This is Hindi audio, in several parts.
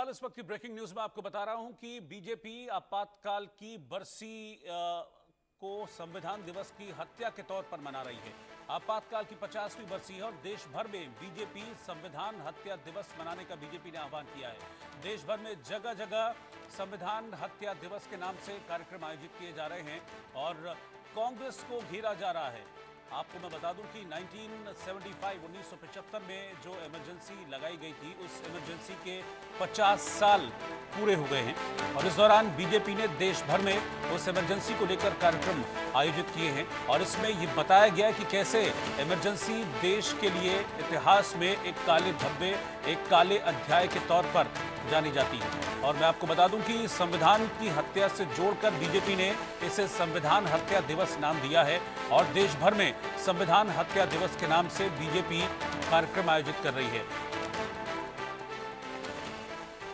फिलहाल इस वक्त की ब्रेकिंग न्यूज में आपको बता रहा हूं कि बीजेपी आपातकाल की बरसी को संविधान दिवस की हत्या के तौर पर मना रही है। आपातकाल की 50वीं बरसी है और देश भर में बीजेपी संविधान हत्या दिवस मनाने का बीजेपी ने आह्वान किया है। देश भर में जगह जगह संविधान हत्या दिवस के नाम से कार्यक्रम आयोजित किए जा रहे हैं और कांग्रेस को घेरा जा रहा है। आपको मैं बता दूं कि 1975 में जो इमरजेंसी लगाई गई थी, उस इमरजेंसी के 50 साल पूरे हो गए हैं और इस दौरान बीजेपी ने देश भर में उस इमरजेंसी को लेकर कार्यक्रम आयोजित किए हैं और इसमें ये बताया गया है कि कैसे इमरजेंसी देश के लिए इतिहास में एक काले धब्बे, एक काले अध्याय के तौर पर जानी जाती है। और मैं आपको बता दूं कि संविधान की हत्या से जोड़कर बीजेपी ने इसे संविधान हत्या दिवस नाम दिया है और देश भर में संविधान हत्या दिवस के नाम से बीजेपी कार्यक्रम आयोजित कर रही है।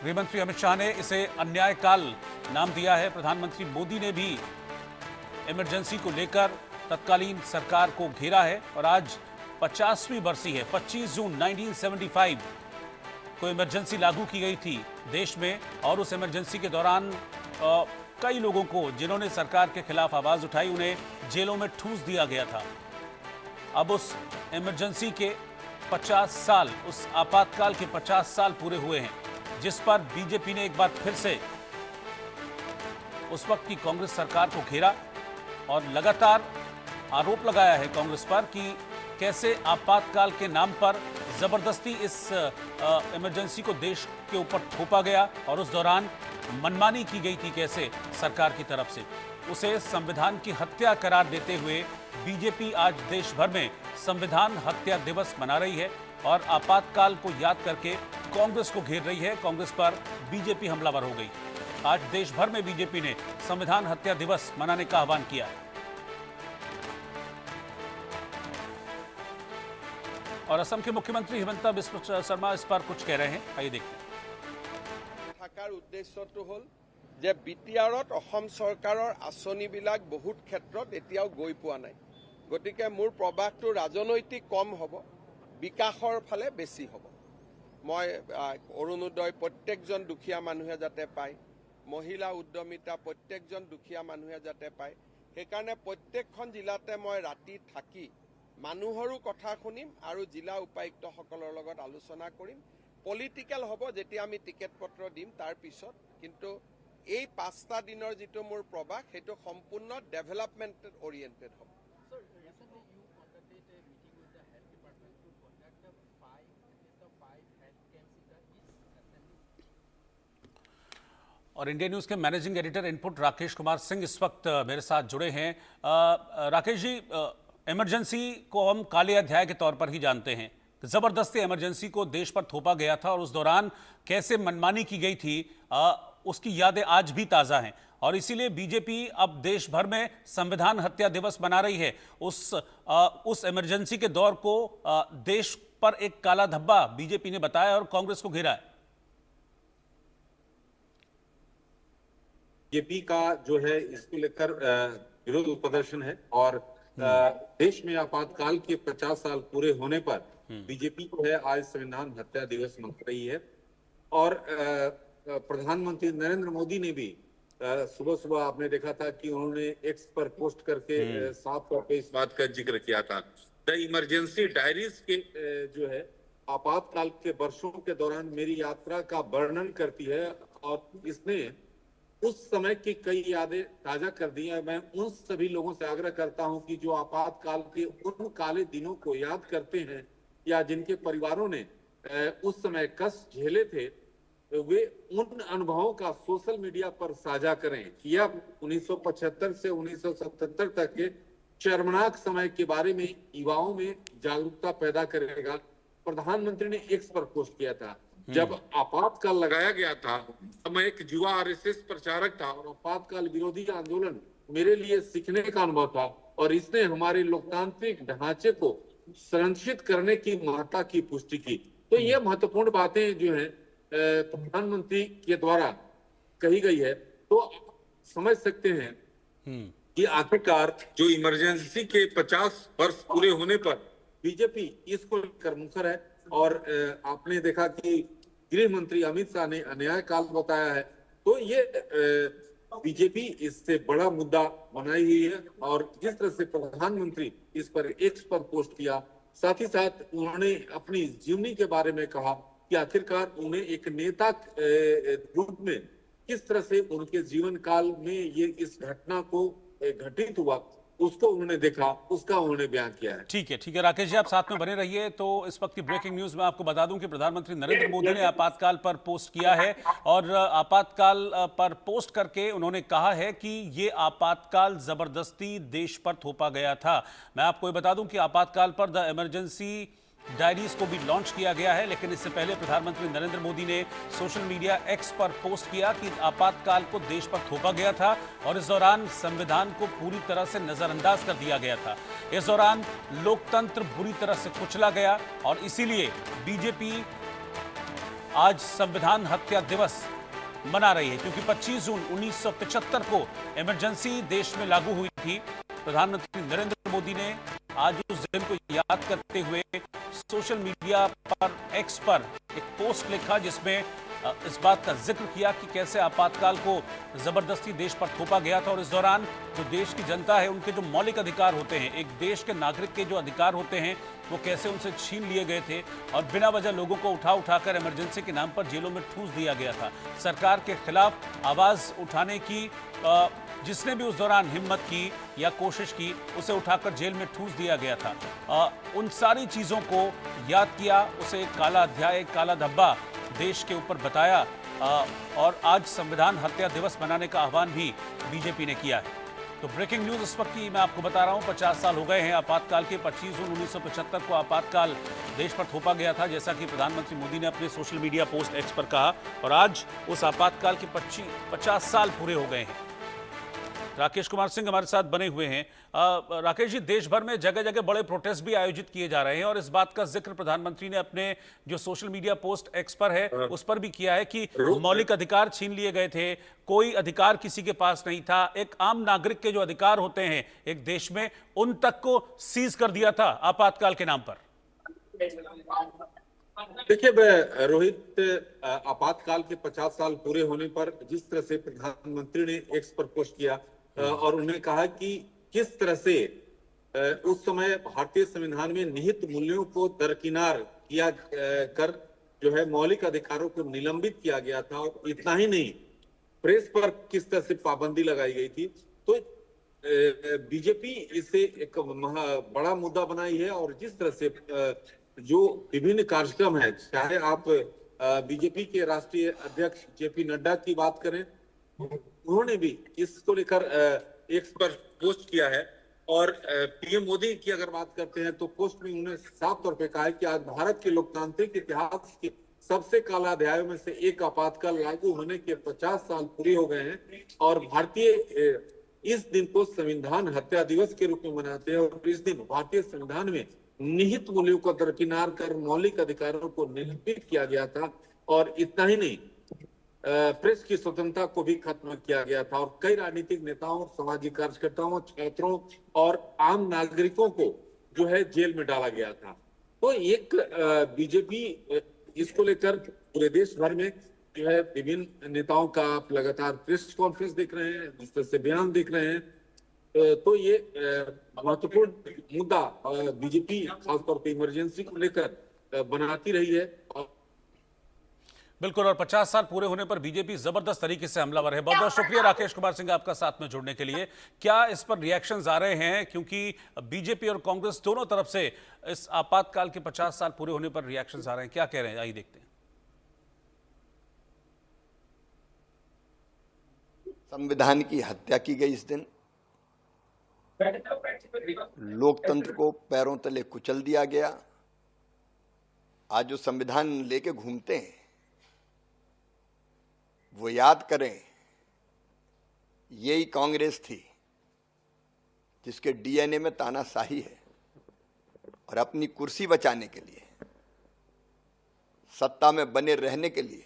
गृहमंत्री अमित शाह ने इसे अन्याय काल नाम दिया है। प्रधानमंत्री मोदी ने भी इमरजेंसी को लेकर तत्कालीन सरकार को घेरा है और आज 50वीं बरसी है। 25 जून 1975 को इमरजेंसी लागू की गई थी देश में और उस इमरजेंसी के दौरान कई लोगों को, जिन्होंने सरकार के खिलाफ आवाज उठाई, उन्हें जेलों में ठूंस दिया गया था। अब उस इमरजेंसी के 50 साल, उस आपातकाल के 50 साल पूरे हुए हैं, जिस पर बीजेपी ने एक बार फिर से उस वक्त की कांग्रेस सरकार को घेरा और लगातार आरोप लगाया है कांग्रेस पर कि कैसे आपातकाल के नाम पर जबरदस्ती इस इमरजेंसी को देश के ऊपर थोपा गया और उस दौरान मनमानी की गई थी कैसे सरकार की तरफ से। उसे संविधान की हत्या करार देते हुए बीजेपी आज देश भर में संविधान हत्या दिवस मना रही है और आपातकाल को याद करके कांग्रेस को घेर रही है। कांग्रेस पर बीजेपी हमलावर हो गई। आज देश भर में बीजेपी ने संविधान हत्या दिवस मनाने का आह्वान किया है और असम के मुख्यमंत्री हिमंता बिस्वा शर्मा इस पर कुछ कह रहे हैं। आइए देखते हैं। থাকাৰ উদ্দেশ্যটো হ'ল যে বিটিআৰত অসম চৰকাৰৰ আঁচনিবিলাক বহুত ক্ষেত্ৰত এতিয়াও গৈ পোৱা নাই। গতিকে মোৰ প্ৰবাহটো ৰাজনৈতিক কম হ'ব, বিকাশৰ ফালে বেছি হ'ব। মই অৰুণোদয় প্ৰত্যেকজন দুখীয়া মানুহে যাতে পায়, মহিলা উদ্যমিতা প্ৰত্যেকজন দুখীয়া মানুহে যাতে পায়, সেইকাৰণে প্ৰত্যেকখন জিলাতে মই ৰাতি থাকি মানুহৰো কথা শুনিম আৰু জিলা উপায়ুক্তসকলৰ লগত আলোচনা কৰিম। পলিটিক্যাল হ'ব যেতিয়া আমি টিকেট পত্ৰ দিম তাৰ পিছত, কিন্তু এই 5টা দিনৰ যিটো মোৰ প্ৰবাহ সেইটো সম্পূৰ্ণ ডেভেলপমেণ্ট ওৰিয়েণ্টেড হ'ব। और इंडिया न्यूज के managing editor input Rakesh Kumar Singh इस वक्त मेरे साथ जुड़े हैं। राकेश जी, इमरजेंसी को हम काले अध्याय के तौर पर ही जानते हैं। जबरदस्ती इमरजेंसी को देश पर थोपा गया था और उस दौरान कैसे मनमानी की गई थी, उसकी यादें आज भी ताजा हैं और इसीलिए बीजेपी अब देश भर में संविधान हत्या दिवस मना रही है। उस इमरजेंसी के दौर को देश पर एक काला धब्बा बीजेपी ने बताया और कांग्रेस को घेरा है। बीजेपी का जो है इसको लेकर विरोध प्रदर्शन है और देश में आपातकाल के 50 साल पूरे होने पर बीजेपी को है आज संविधान हत्या दिवस मना रही है और प्रधानमंत्री नरेंद्र मोदी ने भी सुबह सुबह आपने देखा था कि उन्होंने एक्स पर पोस्ट करके साफ तौर पे इस बात का जिक्र किया था। द इमरजेंसी डायरीज के जो है आपातकाल के वर्षों के दौरान मेरी यात्रा का वर्णन करती है और इसने उस समय की कई यादें ताजा कर दी है। मैं उन सभी लोगों से आग्रह करता हूं कि जो आपातकाल के उन काले दिनों को याद करते हैं या जिनके परिवारों ने उस समय कष्ट झेले थे, वे उन अनुभवों का सोशल मीडिया पर साझा करें। यह 1975 से 1977 तक के शर्मनाक समय के बारे में युवाओं में जागरूकता पैदा करेगा। प्रधानमंत्री ने एक्स पर पोस्ट किया था, जब आपातकाल लगाया गया था तब मैं एक युवा आरएसएस प्रचारक था और आपातकाल विरोधी आंदोलन मेरे लिए सीखने का अनुभव था और इसने हमारे लोकतांत्रिक ढांचे को संरक्षित करने की महत्ता की पुष्टि की। तो ये महत्वपूर्ण बातें जो है प्रधानमंत्री के द्वारा कही गई है, तो समझ सकते हैं कि आखिरकार जो इमरजेंसी के 50 वर्ष पूरे होने पर बीजेपी इसको लेकर मुखर है। और आपने देखा कि गृह मंत्री अमित शाह ने अन्याय काल बताया है। तो ये बीजेपी इससे बड़ा मुद्दा बनाई हुई है। और जिस तरह से प्रधानमंत्री इस पर एक्स पर पोस्ट किया, साथ ही साथ उन्होंने अपनी जीवनी के बारे में कहा कि आखिरकार उन्हें एक नेता रूप में किस तरह से उनके जीवन काल में ये इस घटना को घटित हुआ, उसको उन्होंने देखा, उसका उन्होंने बयान किया है। ठीक है राकेश जी, आप साथ में बने रहिए। तो इस वक्त की ब्रेकिंग न्यूज में आपको बता दूं कि प्रधानमंत्री नरेंद्र मोदी ने आपातकाल पर पोस्ट किया है और आपातकाल पर पोस्ट करके उन्होंने कहा है कि ये आपातकाल जबरदस्ती देश पर थोपा गया था। मैं आपको ये बता दूं कि आपातकाल पर द इमरजेंसी डायरीज को भी लॉन्च किया गया है, लेकिन इससे पहले प्रधानमंत्री नरेंद्र मोदी ने सोशल मीडिया एक्स पर पोस्ट किया कि आपातकाल को देश पर थोपा गया था और इस दौरान संविधान को पूरी तरह से नजरअंदाज कर दिया गया था। इस दौरान लोकतंत्र बुरी तरह से कुचला गया और इसीलिए बीजेपी आज संविधान हत्या दिवस मना रही है, क्योंकि 25 जून 1975 को इमरजेंसी देश में लागू हुई थी। प्रधानमंत्री नरेंद्र मोदी ने आज उस दिन को याद करते हुए सोशल मीडिया पर एक्स पर एक पोस्ट लिखा जिसमें इस बात का जिक्र किया कि कैसे आपातकाल को जबरदस्ती देश पर थोपा गया था और इस दौरान जो देश की जनता है, उनके जो मौलिक अधिकार होते हैं, एक देश के नागरिक के जो अधिकार होते हैं, वो कैसे उनसे छीन लिए गए थे और बिना वजह लोगों को उठाकर इमरजेंसी के नाम पर जेलों में ठूस दिया गया था। सरकार के खिलाफ आवाज उठाने की जिसने भी उस दौरान हिम्मत की या कोशिश की, उसे उठाकर जेल में ठूस दिया गया था। उन सारी चीज़ों को याद किया, उसे काला अध्याय, काला धब्बा देश के ऊपर बताया और आज संविधान हत्या दिवस मनाने का आह्वान भी बीजेपी ने किया है। तो ब्रेकिंग न्यूज इस वक्त की मैं आपको बता रहा हूं, 50 साल हो गए हैं आपातकाल के। 25 जून 1975 को आपातकाल देश पर थोपा गया था, जैसा कि प्रधानमंत्री मोदी ने अपने सोशल मीडिया पोस्ट एक्स पर कहा, और आज उस आपातकाल के 50 साल पूरे हो गए हैं। राकेश कुमार सिंह हमारे साथ बने हुए हैं। राकेश जी, देश भर में जगह जगह बड़े प्रोटेस्ट भी आयोजित किए जा रहे हैं और इस बात का जिक्र प्रधानमंत्री ने अपने जो सोशल मीडिया पोस्ट एक्स पर है उस पर भी किया है कि मौलिक अधिकार छीन लिए गए थे, कोई अधिकार किसी के पास नहीं था। एक आम नागरिक के जो अधिकार होते हैं एक देश में, उन तक को सीज कर दिया था आपातकाल के नाम पर। देखिए रोहित, आपातकाल के 50 साल पूरे होने पर जिस तरह से प्रधानमंत्री ने एक्स पर पोस्ट किया और उन्होंने कहा कि किस तरह से उस समय भारतीय संविधान में निहित मूल्यों को दरकिनार किया कर जो है मौलिक अधिकारों को निलंबित किया गया था, और इतना ही नहीं, प्रेस पर किस तरह से पाबंदी लगाई गई थी। तो बीजेपी इसे एक बड़ा मुद्दा बनाई है और जिस तरह से जो विभिन्न कार्यक्रम है, चाहे आप बीजेपी के राष्ट्रीय अध्यक्ष जेपी नड्डा की बात करें, उन्होंने भी इसको लेकर एक्स पर पोस्ट किया है। और पीएम मोदी की अगर बात करते हैं तो पोस्ट में उन्होंने साफ तौर पे कहा है कि आज भारत के लोकतांत्रिक इतिहास के सबसे काला अध्यायों में से एक आपातकाल लागू होने के 50 साल पूरे हो गए हैं और भारतीय इस दिन को संविधान हत्या दिवस के रूप में मनाते हैं। और इस दिन भारतीय संविधान में निहित मूल्यों को दरकिनार कर मौलिक अधिकारों को निलंबित किया गया था, और इतना ही नहीं, प्रेस की स्वतंत्रता को भी खत्म किया गया था और कई राजनीतिक नेताओं, सामाजिक कार्यकर्ताओं, छात्रों और आम नागरिकों को जो है जेल में डाला गया था। तो एक बीजेपी इसको लेकर पूरे देश भर में जो है विभिन्न नेताओं का आप लगातार प्रेस कॉन्फ्रेंस देख रहे हैं, जिस तरह से बयान देख रहे हैं। तो ये महत्वपूर्ण मुद्दा बीजेपी खासतौर पर इमरजेंसी को लेकर बनाती रही है। बिल्कुल, और 50 साल पूरे होने पर बीजेपी जबरदस्त तरीके से हमलावर है। बहुत बहुत शुक्रिया राकेश कुमार सिंह आपका साथ में जुड़ने के लिए। क्या इस पर रिएक्शंस आ रहे हैं, क्योंकि बीजेपी और कांग्रेस दोनों तरफ से इस आपातकाल के 50 साल पूरे होने पर रिएक्शंस आ रहे हैं, क्या कह रहे हैं, आइए देखते हैं। संविधान की हत्या की गई इस दिन, लोकतंत्र को पैरों तले कुचल दिया गया। आज जो संविधान लेके घूमते हैं वो याद करें, यही कांग्रेस थी जिसके डीएनए में तानाशाही है और अपनी कुर्सी बचाने के लिए, सत्ता में बने रहने के लिए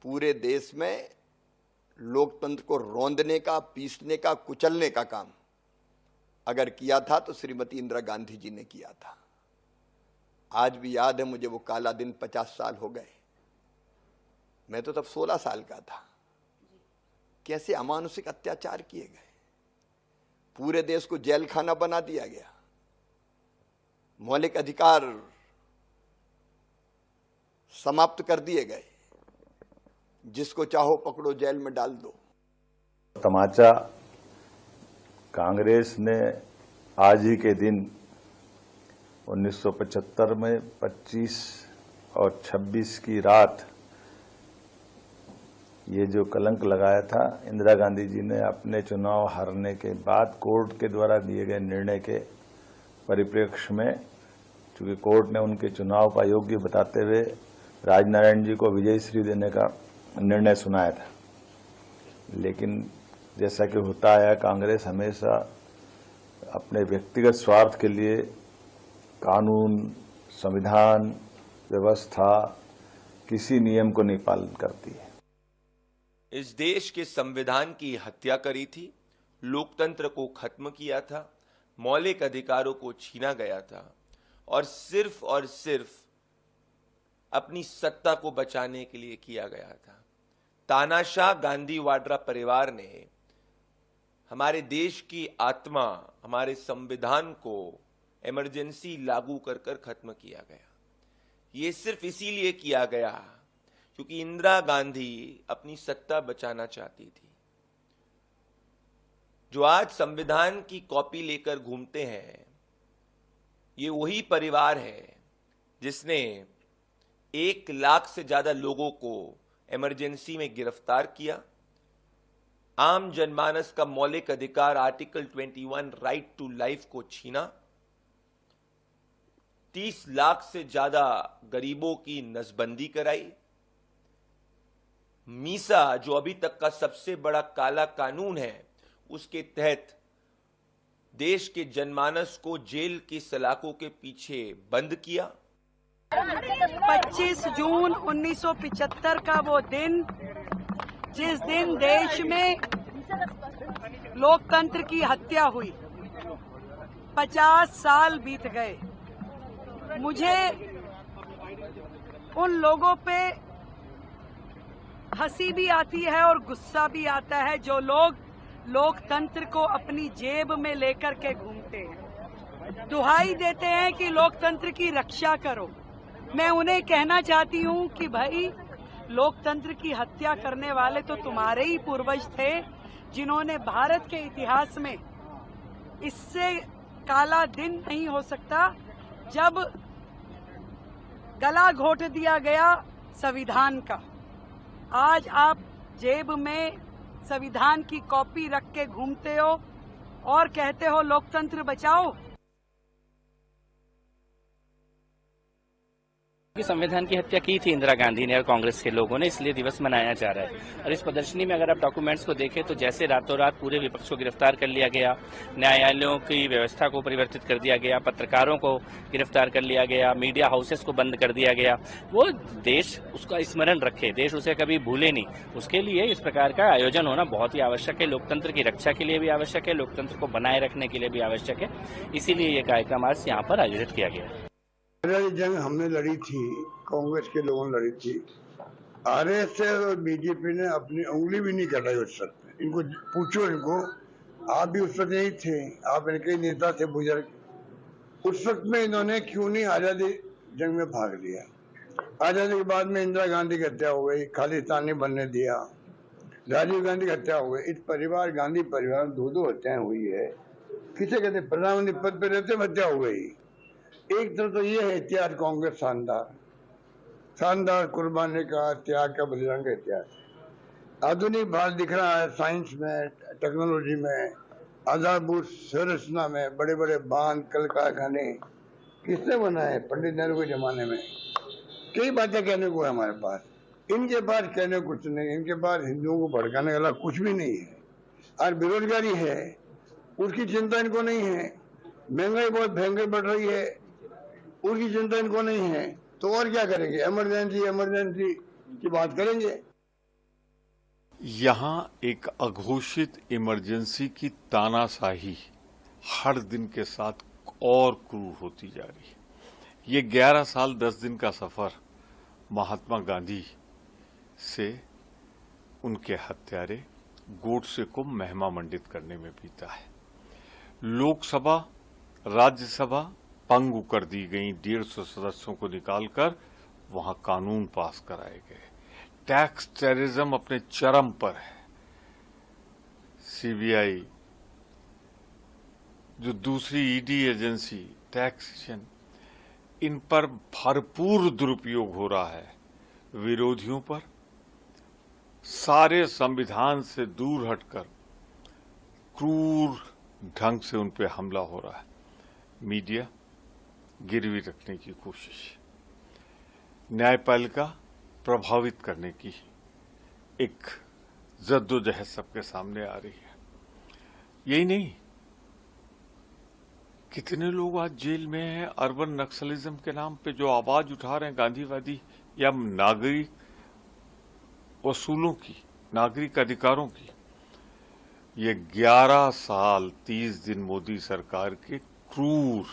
पूरे देश में लोकतंत्र को रौंदने का, पीसने का, कुचलने का काम अगर किया था तो श्रीमती इंदिरा गांधी जी ने किया था। आज भी याद है मुझे वो काला दिन, 50 साल हो गए। मैं तो तब 16 साल का था। कैसे अमानुषिक अत्याचार किए गए, पूरे देश को जेल खाना बना दिया गया, मौलिक अधिकार समाप्त कर दिए गए, जिसको चाहो पकड़ो जेल में डाल दो। तमाचा कांग्रेस ने आज ही के दिन 1975 में 25 और 26 की रात ये जो कलंक लगाया था, इंदिरा गांधी जी ने अपने चुनाव हारने के बाद कोर्ट के द्वारा दिए गए निर्णय के परिप्रेक्ष्य में, चूंकि कोर्ट ने उनके चुनाव का योग्य बताते हुए राजनारायण जी को विजयश्री देने का निर्णय सुनाया था। लेकिन जैसा कि होता आया, कांग्रेस हमेशा अपने व्यक्तिगत स्वार्थ के लिए कानून, संविधान, व्यवस्था, किसी नियम को नहीं पालन करती है। इस देश के संविधान की हत्या करी थी, लोकतंत्र को खत्म किया था, मौलिक अधिकारों को छीना गया था और सिर्फ अपनी सत्ता को बचाने के लिए किया गया था। तानाशाह गांधी वाड्रा परिवार ने हमारे देश की आत्मा, हमारे संविधान को इमरजेंसी लागू कर कर खत्म किया गया। ये सिर्फ इसीलिए किया गया क्योंकि इंदिरा गांधी अपनी सत्ता बचाना चाहती थी। जो आज संविधान की कॉपी लेकर घूमते हैं, ये वही परिवार है जिसने 1 लाख से ज्यादा लोगों को इमरजेंसी में गिरफ्तार किया, आम जनमानस का मौलिक अधिकार आर्टिकल 21 राइट टू लाइफ को छीना, 30 लाख से ज्यादा गरीबों की नसबंदी कराई, मीसा जो अभी तक का सबसे बड़ा काला कानून है, उसके तहत देश के जनमानस को जेल की सलाखों के पीछे बंद किया। 25 जून 1975 का वो दिन, जिस दिन देश में लोकतंत्र की हत्या हुई, 50 साल बीत गए। मुझे उन लोगों पे हंसी भी आती है और गुस्सा भी आता है जो लोग लोकतंत्र को अपनी जेब में लेकर के घूमते हैं, दुहाई देते हैं कि लोकतंत्र की रक्षा करो। मैं उन्हें कहना चाहती हूं कि भाई, लोकतंत्र की हत्या करने वाले तो तुम्हारे ही पूर्वज थे, जिन्होंने भारत के इतिहास में इससे काला दिन नहीं हो सकता जब गला घोट दिया गया संविधान का। आज आप जेब में संविधान की कॉपी रख के घूमते हो और कहते हो लोकतंत्र बचाओ। संविधान की हत्या की थी इंदिरा गांधी ने और कांग्रेस के लोगों ने, इसलिए दिवस मनाया जा रहा है। और इस प्रदर्शनी में अगर आप डॉक्यूमेंट्स को देखें तो जैसे रातों रात पूरे विपक्ष को गिरफ्तार कर लिया गया, न्यायालयों की व्यवस्था को परिवर्तित कर दिया गया, पत्रकारों को गिरफ्तार कर लिया गया, मीडिया हाउसेस को बंद कर दिया गया, वो देश उसका स्मरण रखे, देश उसे कभी भूले नहीं, उसके लिए इस प्रकार का आयोजन होना बहुत ही आवश्यक है। लोकतंत्र की रक्षा के लिए भी आवश्यक है, लोकतंत्र को बनाए रखने के लिए भी आवश्यक है। इसीलिए ये कार्यक्रम आज यहाँ पर आयोजित किया गया है। जंग हमने लड़ी थी, कांग्रेस के लोगों ने लड़ी थी। आरएसएस और बीजेपी ने अपनी उंगली भी नहीं कटाई उस वक्त। इनको पूछो, इनको, आप भी उस वक्त नहीं थे, आप इनके नेता थे बुजुर्ग। उस वक्त में इन्होंने क्यों नहीं आजादी जंग में भाग लिया? आजादी के बाद में इंदिरा गांधी की हत्या हो गई, खालिस्तान नहीं बनने दिया, राजीव गांधी की हत्या हो गई। इस परिवार, गांधी परिवार में 2 हत्याएं हुई है। किसे कहते, प्रधानमंत्री पद पर रहते हत्या हो गई। एक तरफ तो ये है इतिहास कांग्रेस शानदार कुर्बानी का, त्याग का, बलिदान का इतिहास। आधुनिक भारत दिख रहा है साइंस में, टेक्नोलॉजी में, आधारभूत संरचना में, बड़े बड़े बांध, कल कारखाने किसने बनाए? पंडित नेहरू के जमाने में। कई बातें कहने को है हमारे पास, इनके पास कहने कुछ नहीं। इनके पास हिंदुओं को भड़काने वाला कुछ भी नहीं है। और बेरोजगारी है, उसकी चिंता इनको नहीं है। महंगाई बहुत भयंकर बढ़ रही है, उसकी चिंता इनको नहीं है। तो और क्या करेंगे? इमरजेंसी की बात करेंगे। यहाँ एक अघोषित इमरजेंसी की तानाशाही हर दिन के साथ और क्रूर होती जा रही है। ये 11 साल 10 दिन का सफर महात्मा गांधी से उनके हत्यारे गोडसे को महिमा मंडित करने में बीता है। लोकसभा, राज्यसभा पंगु कर दी गई, 150 सदस्यों को निकालकर वहां कानून पास कराए गए। टैक्स टेररिज्म अपने चरम पर है। सीबीआई, जो दूसरी ईडी एजेंसी, टैक्सेशन, इन पर भरपूर दुरुपयोग हो रहा है। विरोधियों पर सारे संविधान से दूर हटकर क्रूर ढंग से उन पर हमला हो रहा है। मीडिया गिरवी रखने की कोशिश, न्यायपालिका प्रभावित करने की एक जद्दोजहद सबके सामने आ रही है। यही नहीं, कितने लोग आज जेल में हैं अर्बन नक्सलिज्म के नाम पे, जो आवाज उठा रहे हैं गांधीवादी या नागरिक वसूलों की, नागरिक अधिकारों की। ये 11 साल 30 दिन मोदी सरकार के क्रूर,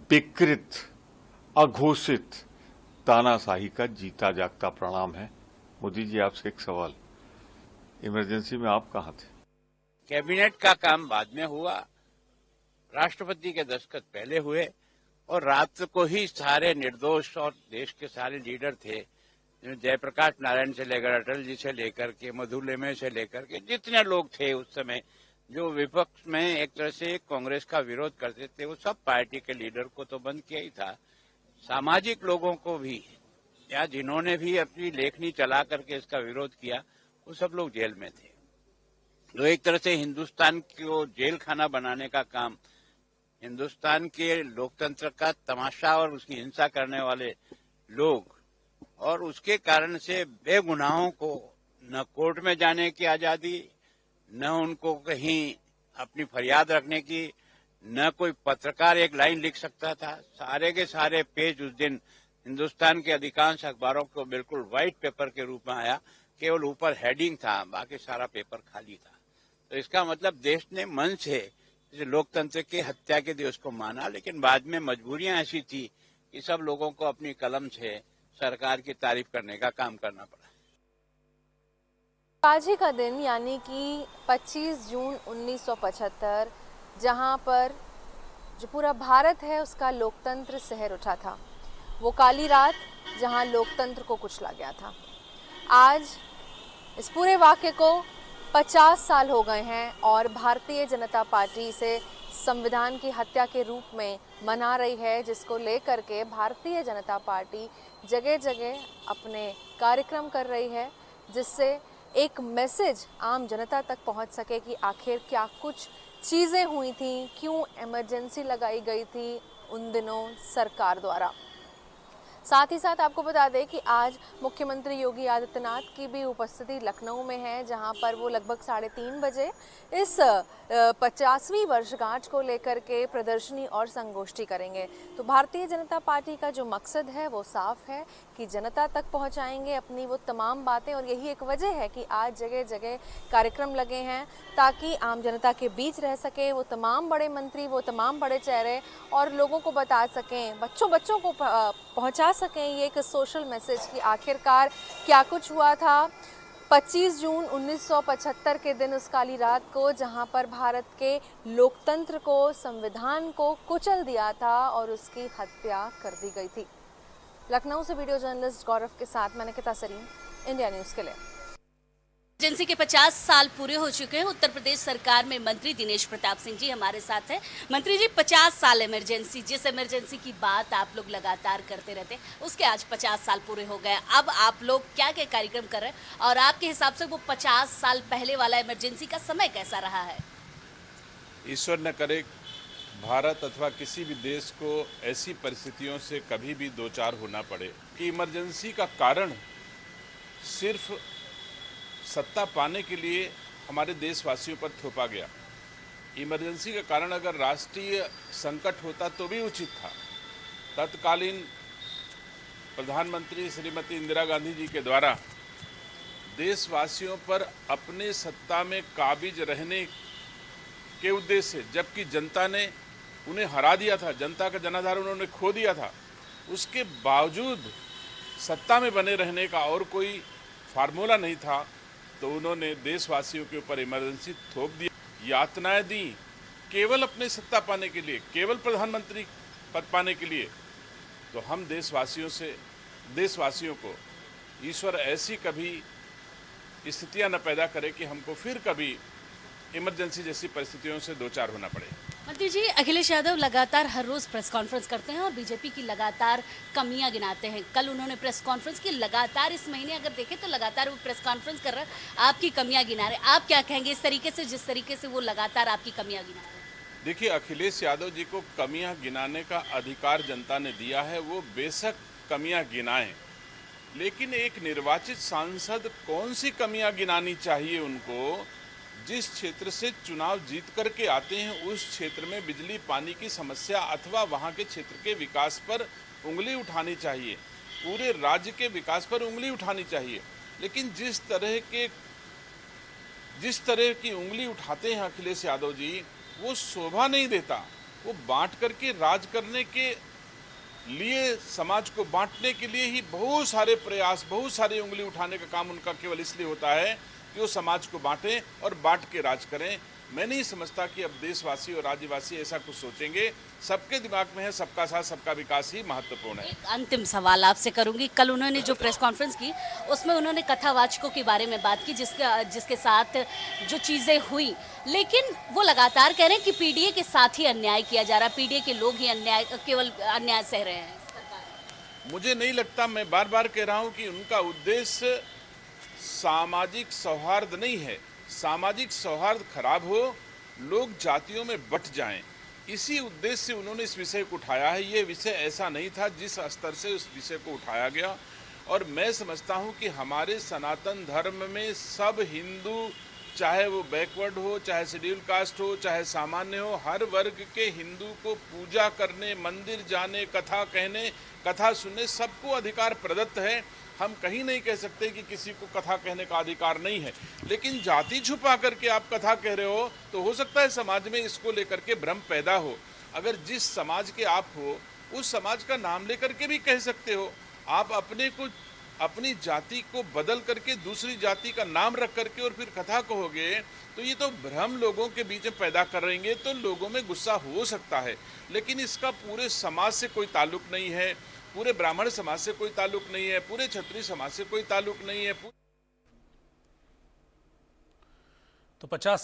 विकृत, अघोषित तानाशाही का जीता जागता परिणाम है। मोदी जी, आपसे एक सवाल, इमरजेंसी में आप कहां थे? कैबिनेट का काम बाद में हुआ, राष्ट्रपति के दस्तखत पहले हुए, और रात को ही सारे निर्दोष और देश के सारे लीडर थे, जयप्रकाश नारायण से लेकर अटल जी से लेकर के मधुलिम से लेकर के जितने लोग थे उस समय जो विपक्ष में एक तरह से कांग्रेस का विरोध करते थे, वो सब पार्टी के लीडर को तो बंद किया ही था, सामाजिक लोगों को भी, या जिन्होंने भी अपनी लेखनी चला करके इसका विरोध किया, वो सब लोग जेल में थे। तो एक तरह से हिंदुस्तान को जेल खाना बनाने का काम, हिंदुस्तान के लोकतंत्र का तमाशा और उसकी हिंसा करने वाले लोग, और उसके कारण से बेगुनाहों को न कोर्ट में जाने की आजादी, न उनको कहीं अपनी फरियाद रखने की, न कोई पत्रकार एक लाइन लिख सकता था। सारे के सारे पेज उस दिन हिंदुस्तान के अधिकांश अखबारों को बिल्कुल व्हाइट पेपर के रूप में आया, केवल ऊपर हेडिंग था, बाकी सारा पेपर खाली था। तो इसका मतलब देश ने मन से लोकतंत्र की हत्या के दिवस को माना, लेकिन बाद में मजबूरियां ऐसी थी कि सब लोगों को अपनी कलम से सरकार की तारीफ करने का काम करना पड़ा। आज ही का दिन यानी कि 25 जून 1975, जहां पर जो पूरा भारत है उसका लोकतंत्र सहर उठा था, वो काली रात जहां लोकतंत्र को कुचला गया था। आज इस पूरे वाक़े को 50 साल हो गए हैं और भारतीय जनता पार्टी इसे संविधान की हत्या के रूप में मना रही है, जिसको लेकर के भारतीय जनता पार्टी जगह जगह अपने कार्यक्रम कर रही है, जिससे एक मैसेज आम जनता तक पहुंच सके कि आखिर क्या कुछ चीज़ें हुई थी, क्यों इमरजेंसी लगाई गई थी उन दिनों सरकार द्वारा। साथ ही साथ आपको बता दें कि आज मुख्यमंत्री योगी आदित्यनाथ की भी उपस्थिति लखनऊ में है, जहां पर वो लगभग 3:30 बजे इस 50वीं वर्षगांठ को लेकर के प्रदर्शनी और संगोष्ठी करेंगे। तो भारतीय जनता पार्टी का जो मकसद है वो साफ है कि जनता तक पहुंचाएंगे अपनी वो तमाम बातें, और यही एक वजह है कि आज जगह जगह कार्यक्रम लगे हैं ताकि आम जनता के बीच रह सके वो तमाम बड़े मंत्री, वो तमाम बड़े चेहरे, और लोगों को बता सकें, बच्चों को पहुंचा सकें ये एक सोशल मैसेज कि आखिरकार क्या कुछ हुआ था 25 जून 1975 के दिन, उस काली रात को, जहां पर भारत के लोकतंत्र को, संविधान को कुचल दिया था और उसकी हत्या कर दी गई थी। लखनऊ से वीडियो जर्नलिस्ट गौरव के साथ मैं निकिता सरीन, इंडिया न्यूज़ के लिए। इमरजेंसी के 50 साल पूरे हो चुके हैं। उत्तर प्रदेश सरकार में मंत्री दिनेश प्रताप सिंह जी हमारे साथ हैं। मंत्री जी, 50 साल इमरजेंसी, जिस इमरजेंसी की बात आप लोग लगातार करते रहते, उसके आज 50 साल पूरे हो गए। अब आप लोग क्या क्या कार्यक्रम कर रहे हैं, और आपके हिसाब से वो 50 साल पहले वाला इमरजेंसी का समय कैसा रहा है? ईश्वर न करे भारत अथवा किसी भी देश को ऐसी परिस्थितियों से कभी भी दो चार होना पड़े कि इमरजेंसी का कारण सिर्फ सत्ता पाने के लिए हमारे देशवासियों पर थोपा गया। इमरजेंसी का कारण अगर राष्ट्रीय संकट होता तो भी उचित था। तत्कालीन प्रधानमंत्री श्रीमती इंदिरा गांधी जी के द्वारा देशवासियों पर अपने सत्ता में काबिज रहने के उद्देश्य से, जबकि जनता ने उन्हें हरा दिया था, जनता का जनाधार उन्होंने खो दिया था, उसके बावजूद सत्ता में बने रहने का और कोई फार्मूला नहीं था, तो उन्होंने देशवासियों के ऊपर इमरजेंसी थोप दिया, यातनाएं दी केवल अपने सत्ता पाने के लिए, केवल प्रधानमंत्री पद पाने के लिए। तो हम देशवासियों को ईश्वर ऐसी कभी स्थितियां न पैदा करे कि हमको फिर कभी इमरजेंसी जैसी परिस्थितियों से दो चार होना पड़े। मंत्री जी, अखिलेश यादव लगातार हर रोज प्रेस कॉन्फ्रेंस करते हैं और बीजेपी की लगातार कमियां गिनाते हैं। कल उन्होंने प्रेस कॉन्फ्रेंस की, लगातार इस महीने अगर देखें तो लगातार वो प्रेस कॉन्फ्रेंस कर रहे हैं, आपकी कमियां गिना रहे हैं। आप क्या कहेंगे इस तरीके से, जिस तरीके से वो लगातार आपकी कमियां गिना रहे हैं? देखिए, अखिलेश यादव जी को कमियां गिनाने का अधिकार जनता ने दिया है, वो बेशक कमियां गिनाएं, लेकिन एक निर्वाचित सांसद कौन सी कमियां गिनानी चाहिए उनको? जिस क्षेत्र से चुनाव जीत करके आते हैं उस क्षेत्र में बिजली पानी की समस्या अथवा वहां के क्षेत्र के विकास पर उंगली उठानी चाहिए, पूरे राज्य के विकास पर उंगली उठानी चाहिए। लेकिन जिस तरह की उंगली उठाते हैं अखिलेश यादव जी, वो शोभा नहीं देता। वो बांट करके राज करने के लिए, समाज को बांटने के लिए ही बहुत सारे प्रयास, बहुत सारी उंगली उठाने का काम उनका केवल इसलिए होता है कि वो समाज को बांटें और बांट के राज करें। मैं नहीं समझता कि अब देशवासी और राज्यवासी ऐसा कुछ सोचेंगे। सबके दिमाग में है सबका साथ सबका विकास ही महत्वपूर्ण है। एक अंतिम सवाल आपसे करूंगी, कल उन्होंने जो प्रेस कॉन्फ्रेंस की उसमें उन्होंने कथावाचकों के बारे में बात की, जिसके साथ जो चीजें हुई, लेकिन वो लगातार कह रहे हैं कि पीडीए के साथ ही अन्याय किया जा रहा है, पीडीए के लोग ही केवल अन्याय सह रहे हैं। मुझे नहीं लगता, मैं बार बार कह रहा हूं कि उनका उद्देश्य सामाजिक सौहार्द नहीं है। सामाजिक सौहार्द खराब हो, लोग जातियों में बंट जाएं, इसी उद्देश्य से उन्होंने इस विषय को उठाया है। ये विषय ऐसा नहीं था जिस स्तर से उस विषय को उठाया गया। और मैं समझता हूं कि हमारे सनातन धर्म में सब हिंदू, चाहे वो बैकवर्ड हो, चाहे शेड्यूल कास्ट हो, चाहे सामान्य हो, हर वर्ग के हिंदू को पूजा करने, मंदिर जाने, कथा कहने, कथा सुनने, सबको अधिकार प्रदत्त है। हम कहीं नहीं कह सकते कि किसी को कथा कहने का अधिकार नहीं है। लेकिन जाति छुपा करके आप कथा कह रहे हो तो हो सकता है समाज में इसको लेकर के भ्रम पैदा हो। अगर जिस समाज के आप हो उस समाज का नाम लेकर के भी कह सकते हो। आप अपनी जाति को बदल करके दूसरी जाति का नाम रख करके और फिर कथा कहोगे तो ये तो भ्रम लोगों के बीच में पैदा करेंगे, तो लोगों में गुस्सा हो सकता है। लेकिन इसका पूरे समाज से कोई ताल्लुक नहीं है, पूरे ब्राह्मण समाज से कोई ताल्लुक नहीं है, पूरे क्षत्रिय समाज से कोई ताल्लुक नहीं है। तो 50 साल